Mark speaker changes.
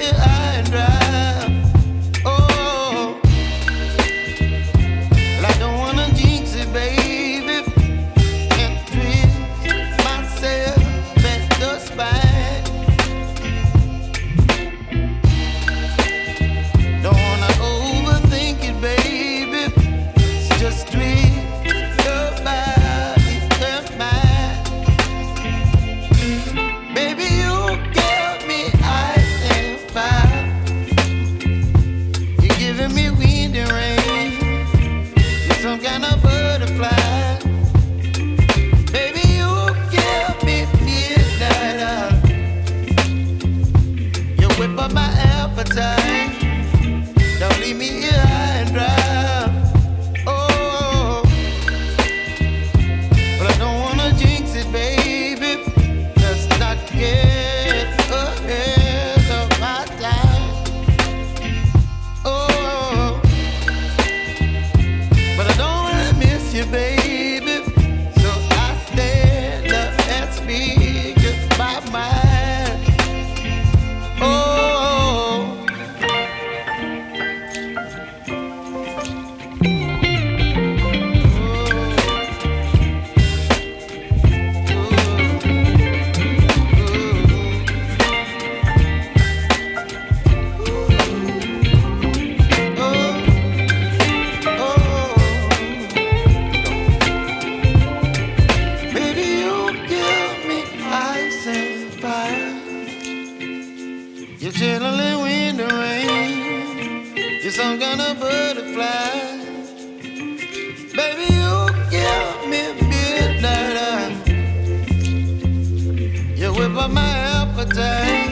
Speaker 1: here high and dry. Oh, well, I don't wanna jinx it, baby, and twist myself at the spine. Don't wanna overthink it, baby. It's just twist your body and mine. Baby, you give me ice and fire. You're giving me wind and rain. You're some kind of butterfly. Baby, you give me midnight. You whip up my appetite. Don't leave me here high and dry. Oh, but I don't wanna jinx it, baby. Let's not get ahead of my time. Oh, but I don't wanna miss you, baby. So I stand up and speak my mind. Oh. Baby, you give me ice and fire. You're chilling wind and rain. You're some kind of butterfly. Baby, you give me midnight. You whip up my appetite.